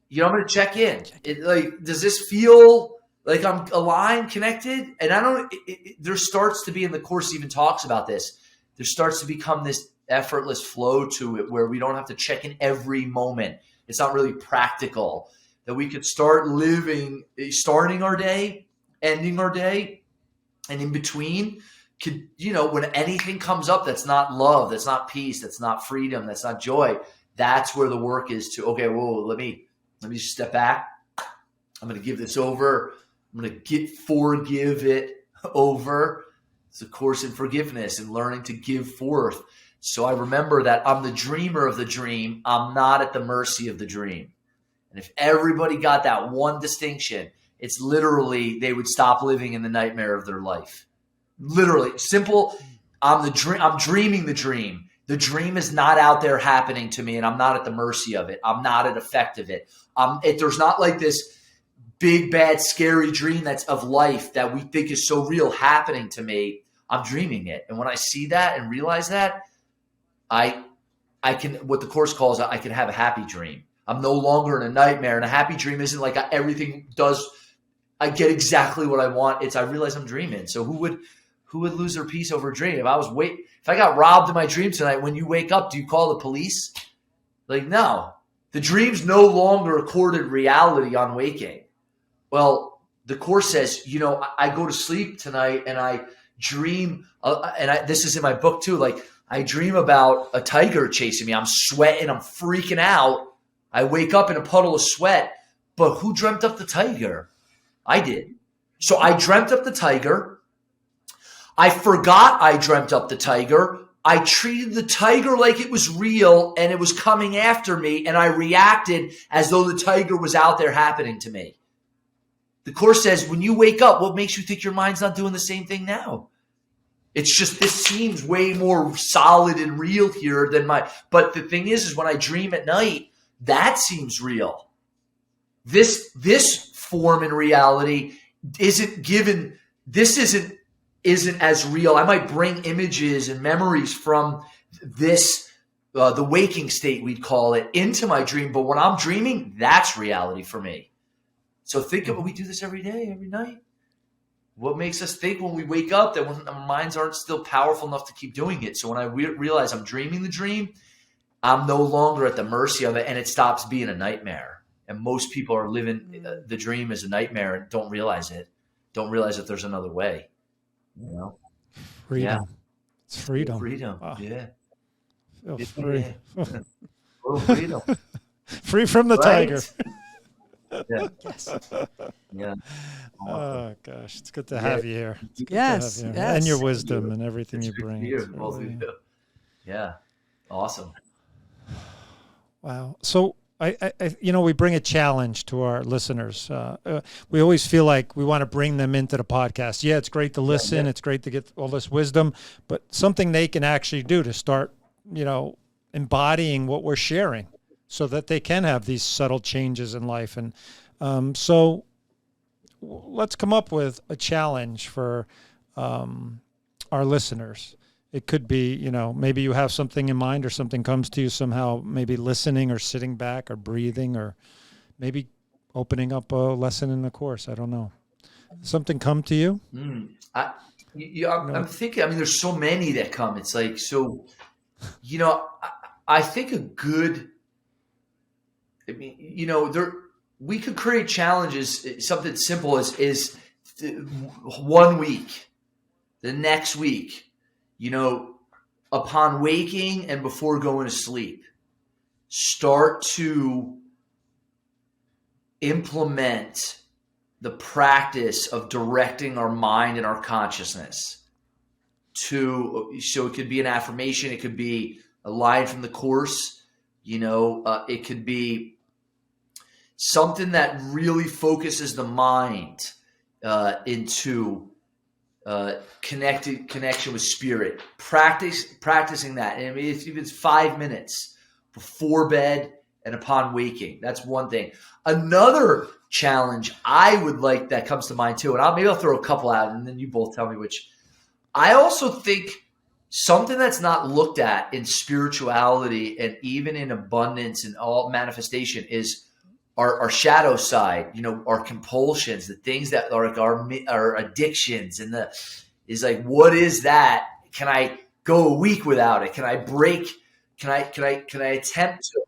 You know, I'm going to check in. Like, does this feel like I'm aligned, connected? And I don't, there starts to be, and the Course even talks about this, there starts to become this effortless flow to it where we don't have to check in every moment. It's not really practical. That we could start living, starting our day, ending our day, and in between, could, you know, when anything comes up that's not love, that's not peace, that's not freedom, that's not joy, that's where the work is to, okay, whoa, let me just step back. I'm going to give this over. I'm going to forgive it over. It's a course in forgiveness and learning to give forth. So I remember that I'm the dreamer of the dream. I'm not at the mercy of the dream. And if everybody got that one distinction, it's literally they would stop living in the nightmare of their life. Literally, simple. I'm dreaming the dream. The dream is not out there happening to me, and I'm not at the mercy of it. I'm not at effect of it. There's not like this big, bad, scary dream that's of life that we think is so real happening to me. I'm dreaming it. And when I see that and realize that, I can, what the Course calls, I can have a happy dream. I'm no longer in a nightmare. And a happy dream isn't like everything does. I get exactly what I want. It's I realize I'm dreaming. So who would lose their peace over a dream? If I got robbed in my dream tonight, when you wake up, do you call the police? Like, no. The dream's no longer accorded reality on waking. Well, the Course says, you know, I go to sleep tonight and I dream, this is in my book too, like I dream about a tiger chasing me. I'm sweating. I'm freaking out. I wake up in a puddle of sweat, but who dreamt up the tiger? I did. So I dreamt up the tiger. I forgot I dreamt up the tiger. I treated the tiger like it was real and it was coming after me, and I reacted as though the tiger was out there happening to me. The Course says, when you wake up, what makes you think your mind's not doing the same thing now? It's just, this seems way more solid and real here than but the thing is when I dream at night, that seems real. This form in reality isn't given, this isn't as real. I might bring images and memories from this, the waking state, we'd call it, into my dream. But when I'm dreaming, that's reality for me. So think of it. We do this every day, every night. What makes us think when we wake up that when our minds aren't still powerful enough to keep doing it? So when I realize I'm dreaming the dream, I'm no longer at the mercy of it, and it stops being a nightmare. And most people are living the dream as a nightmare and don't realize it. Don't realize that there's another way. You know? Freedom. Yeah. It's freedom. Freedom. Wow. Yeah. Feel free. Oh, freedom. Free from the Right? tiger. Yeah. Yes. Yeah. Oh gosh, it's good to have you here. It's good to Yes. have you. Yes. And your wisdom and everything It's you good bring. for you, It's both of really- you. Yeah. Awesome. Wow. So I we bring a challenge to our listeners. We always feel like we want to bring them into the podcast. Yeah, it's great to listen. yeah. It's great to get all this wisdom, but something they can actually do to start, embodying what we're sharing so that they can have these subtle changes in life. And so let's come up with a challenge for our listeners. It could be, maybe you have something in mind or something comes to you somehow, maybe listening or sitting back or breathing or maybe opening up a lesson in the Course. I don't know. Something come to you? I'm thinking, there's so many that come. It's like, so, I think a good, we could create challenges. Something simple is 1 week, the next week, upon waking and before going to sleep, start to implement the practice of directing our mind and our consciousness so it could be an affirmation. It could be a line from the course. It could be something that really focuses the mind into connection with spirit. Practicing that. And if it's 5 minutes before bed and upon waking, that's one thing. Another challenge I would like that comes to mind too, and maybe I'll throw a couple out, and then you both tell me which. I also think something that's not looked at in spirituality and even in abundance and all manifestation is our shadow side, our compulsions, the things that are like our addictions, and is like, what is that? Can I go a week without it? Can I break? Can I attempt to?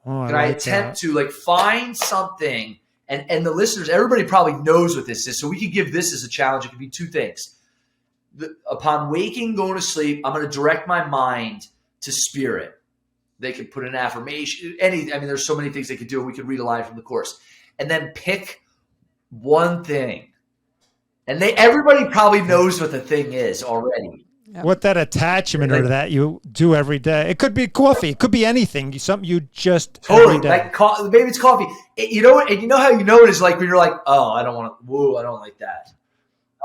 Can I attempt to like find something? And the listeners, everybody probably knows what this is. So we could give this as a challenge. It could be two things. Upon waking, going to sleep, I'm going to direct my mind to spirit. They could put an affirmation, there's so many things they could do. We could read a line from the course and then pick one thing. And everybody probably knows what the thing is already. Yep. What that attachment or that you do every day. It could be coffee. It could be anything. Something you just totally every day. Like maybe it's coffee. And you know how you know it is like when you're like, oh, I don't like that.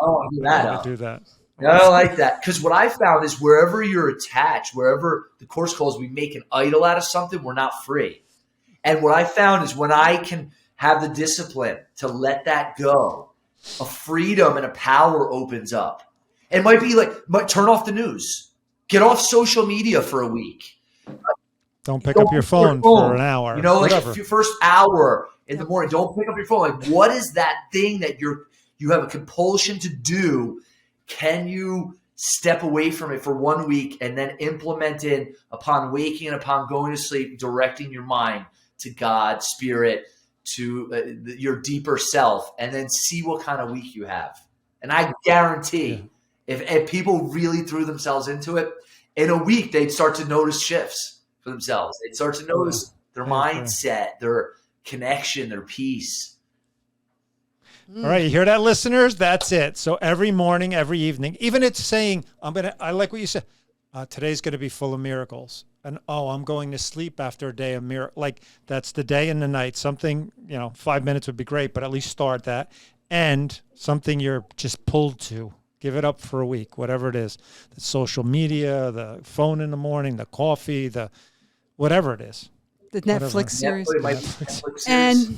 I don't want to do that. I do that. I don't like that. Because what I found is wherever you're attached, wherever the course calls, we make an idol out of something, we're not free. And what I found is when I can have the discipline to let that go, a freedom and a power opens up. It might be like, turn off the news, get off social media for a week. Don't pick up your phone for an hour. Like your first hour in the morning, don't pick up your phone. Like, what is that thing that you have a compulsion to do? Can you step away from it for 1 week and then implement it upon waking and upon going to sleep, directing your mind to God, spirit, to your deeper self, and then see what kind of week you have. And I guarantee if people really threw themselves into it, in a week, they'd start to notice shifts for themselves. They'd start to notice their mindset, their connection, their peace. All right, you hear that, listeners? That's it. So every morning, every evening, even it's saying, I like what you said, today's going to be full of miracles. And, I'm going to sleep after a day of miracle. Like, that's the day and the night. Something, 5 minutes would be great, but at least start that. And something you're just pulled to. Give it up for a week, whatever it is. The social media, the phone in the morning, the coffee, the whatever it is. The Netflix series. Netflix series. And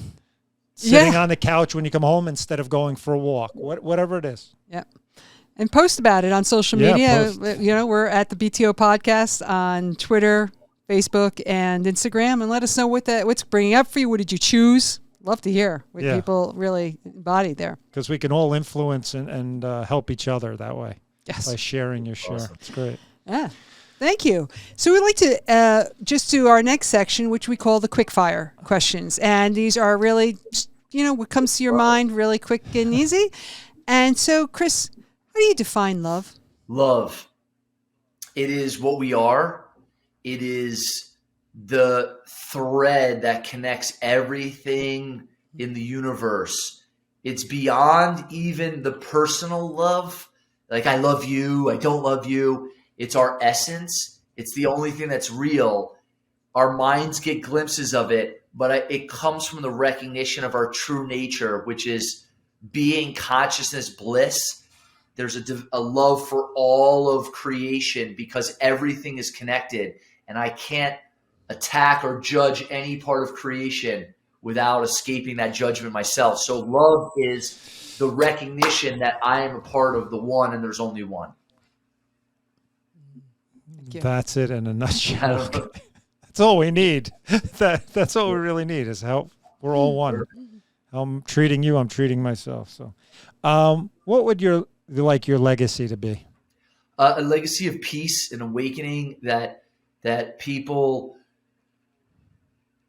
sitting on the couch when you come home instead of going for a walk, whatever it is. Yeah. And post about it on social media. We're at the BTO podcast on Twitter, Facebook, and Instagram. And let us know what's bringing up for you. What did you choose? Love to hear what people really embodied there. Because we can all influence and help each other that way. Yes. By sharing your share. Awesome. It's great. Yeah. Thank you. So we'd like to just do our next section, which we call the quickfire questions. And these are really, what comes to your mind really quick and easy. And so, Chris, how do you define love? Love. It is what we are. It is the thread that connects everything in the universe. It's beyond even the personal love. Like, I love you, I don't love you. It's our essence. It's the only thing that's real. Our minds get glimpses of it, but it comes from the recognition of our true nature, which is being consciousness bliss. There's a love for all of creation because everything is connected, and I can't attack or judge any part of creation without escaping that judgment myself. So love is the recognition that I am a part of the one and there's only one. That's it in a nutshell. That's all we need. That's all we really need is how we're all one. How I'm treating you, I'm treating myself. So what would your legacy to be? A legacy of peace and awakening that people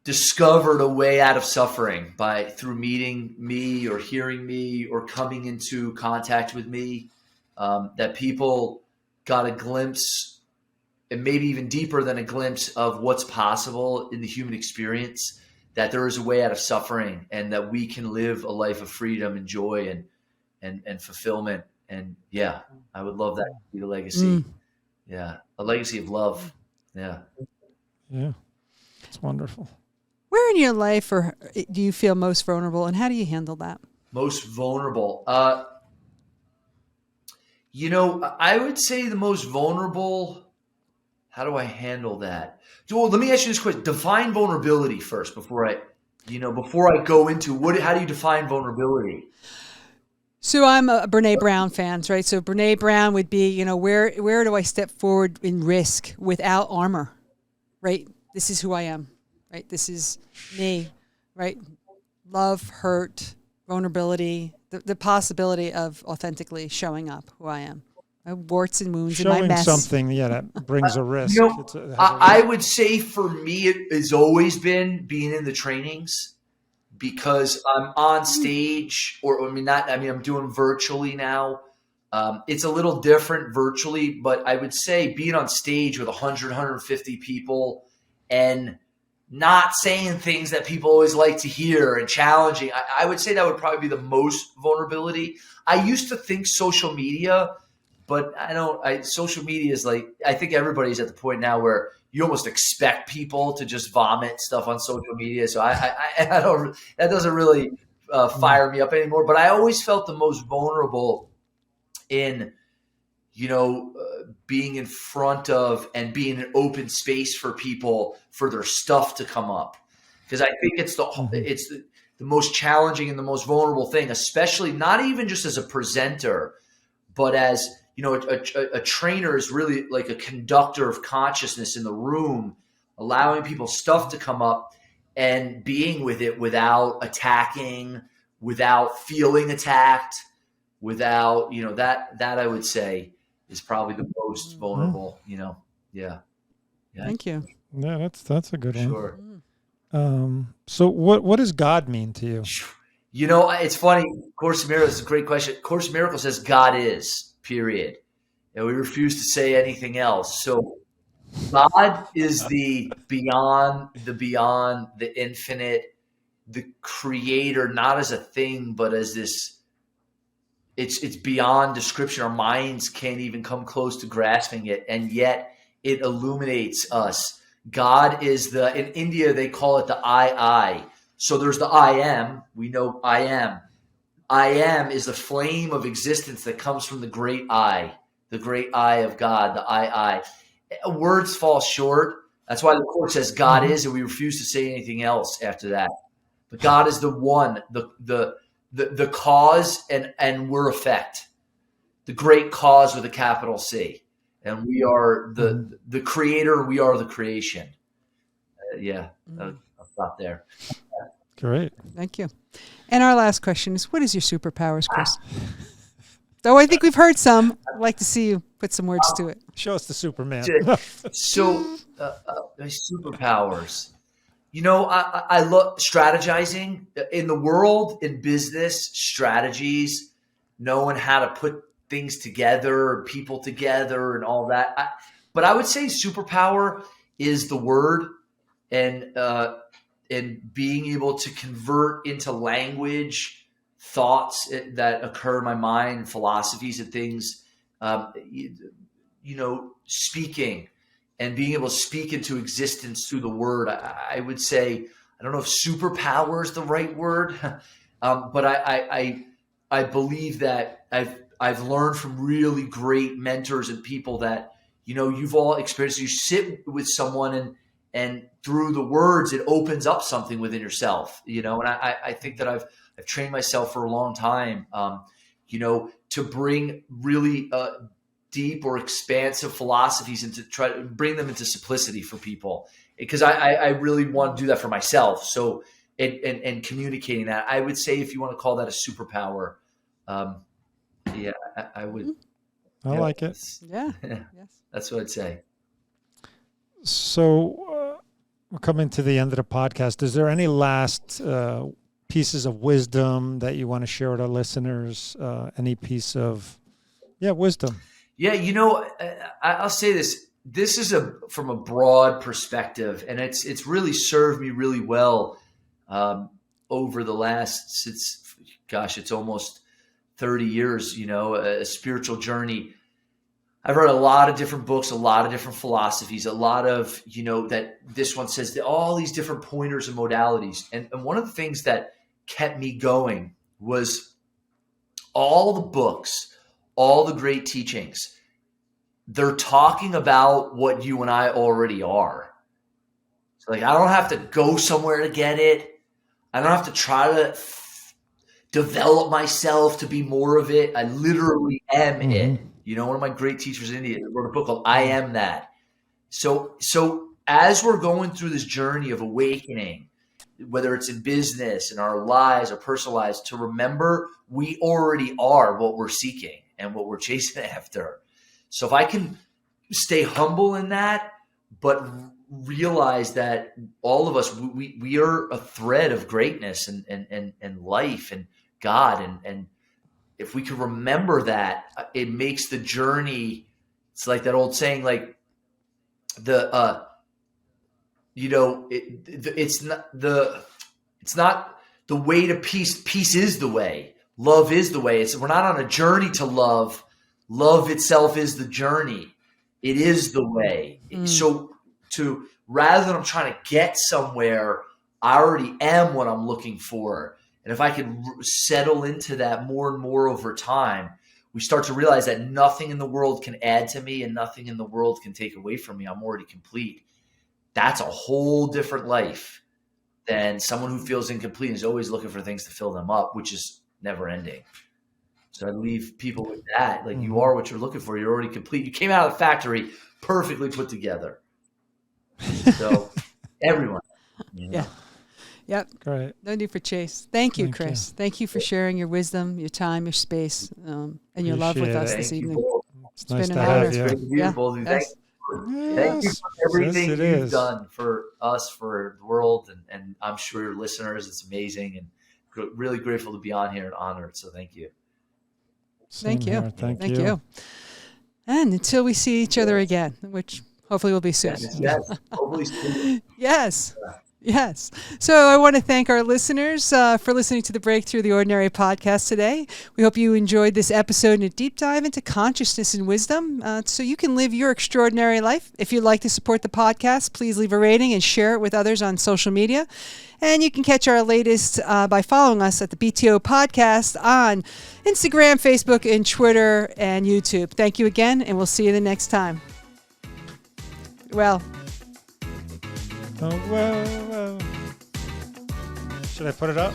discovered a way out of suffering through meeting me or hearing me or coming into contact with me, that people got a glimpse, and maybe even deeper than a glimpse, of what's possible in the human experience, that there is a way out of suffering, and that we can live a life of freedom and joy and fulfillment. And yeah, I would love that to be the legacy. Yeah. A legacy of love. Yeah. Yeah. It's wonderful. Where in your life do you feel most vulnerable, and how do you handle that? Most vulnerable. I would say the most vulnerable. How do I handle that? Well, let me ask you this question. Define vulnerability first before I go into how do you define vulnerability? So I'm a Brene Brown fan, right? So Brene Brown would be, where do I step forward in risk without armor, right? This is who I am, right? This is me, right? Love, hurt, vulnerability, the possibility of authentically showing up who I am. My warts and wounds and my mess. Showing something, that brings a risk. I would say for me, it has always been being in the trainings, because I'm on stage, I'm doing virtually now. It's a little different virtually, but I would say being on stage with 100, 150 people and not saying things that people always like to hear and challenging, I would say that would probably be the most vulnerability. I used to think social media, but social media is I think everybody's at the point now where you almost expect people to just vomit stuff on social media. So that doesn't really fire me up anymore. But I always felt the most vulnerable in, being in front of and being an open space for people for their stuff to come up. Because I think it's the most challenging and the most vulnerable thing, especially not even just as a presenter, but as a trainer is really like a conductor of consciousness in the room, allowing people's stuff to come up and being with it without attacking, without feeling attacked, without, that I would say is probably the most vulnerable, Yeah. Thank you. Yeah, that's a good one. Sure. So what does God mean to you? It's funny. Course in Miracles is a great question. Course in Miracles says God is. Period. And we refuse to say anything else. So God is the beyond, the infinite, the creator, not as a thing, but as this, it's beyond description. Our minds can't even come close to grasping it. And yet it illuminates us. God is in India, they call it the I. So there's the I am. We know I am. I am is the flame of existence that comes from the great I of God, the I. Words fall short. That's why the Course says God is, and we refuse to say anything else after that. But God is the one, the cause, and we're effect. The great cause with a capital C. And we are the creator, and we are the creation. I'll stop there. Great. Thank you. And our last question is, what is your superpowers, Chris? Though I think we've heard some, I'd like to see you put some words to it. Show us the Superman. So, my superpowers. I love strategizing. In the world, in business, strategies, knowing how to put things together, people together, and all that. But I would say superpower is the word, and being able to convert into language thoughts that occur in my mind, philosophies and things, speaking and being able to speak into existence through the word. I would say, I don't know if superpower is the right word, but I believe that I've learned from really great mentors and people that, you've all experienced. You sit with someone and through the words, it opens up something within yourself, and I think that I've trained myself for a long time, to bring really deep or expansive philosophies and to try to bring them into simplicity for people, because I really want to do that for myself. So, and communicating that, I would say, if you want to call that a superpower, I would. I like it. Yeah. Yes. That's what I'd say. So we're coming to the end of the podcast. Is there any last pieces of wisdom that you want to share with our listeners? Any piece of wisdom? Yeah, I'll say this. This is from a broad perspective, and it's really served me really well over the last, it's almost 30 years, a spiritual journey. I've read a lot of different books, a lot of different philosophies, a lot of, that this one says that all these different pointers and modalities. And one of the things that kept me going was all the books, all the great teachings. They're talking about what you and I already are. So I don't have to go somewhere to get it. I don't have to try to develop myself to be more of it. I literally am it. One of my great teachers in India wrote a book called I Am That. So as we're going through this journey of awakening, whether it's in business, in our lives, our personal lives, to remember we already are what we're seeking and what we're chasing after. So if I can stay humble in that, but realize that all of us, we are a thread of greatness and life and God. And if we can remember that, it makes the journey, it's like that old saying, like it's not the way to peace. Peace is the way. Love is the way. We're not on a journey to love. Love itself is the journey. It is the way. So rather than I'm trying to get somewhere, I already am what I'm looking for. And if I can settle into that more and more over time, we start to realize that nothing in the world can add to me and nothing in the world can take away from me. I'm already complete. That's a whole different life than someone who feels incomplete and is always looking for things to fill them up, which is never ending. So I leave people with that. Like, you are what you're looking for. You're already complete. You came out of the factory perfectly put together. So everyone. Yeah. Yep. Great. No need for chase. Thank you, Chris. Thank you for sharing your wisdom, your time, your space, and your love with us this evening. It's nice been to an honor. have you. It's great to be with both of you. Thank you for everything you've done for us, for the world, and I'm sure your listeners. It's amazing, and really grateful to be on here and honored. So thank you. Thank you. Here. Thank you. And until we see each other again, which hopefully will be soon. Yes. Hopefully soon. Yes. Yes. So I want to thank our listeners for listening to the Breakthrough the Ordinary podcast today. We hope you enjoyed this episode and a deep dive into consciousness and wisdom so you can live your extraordinary life. If you'd like to support the podcast, please leave a rating and share it with others on social media. And you can catch our latest by following us at the BTO Podcast on Instagram, Facebook, and Twitter, and YouTube. Thank you again, and we'll see you the next time. Well. Oh, whoa. Should I put it up?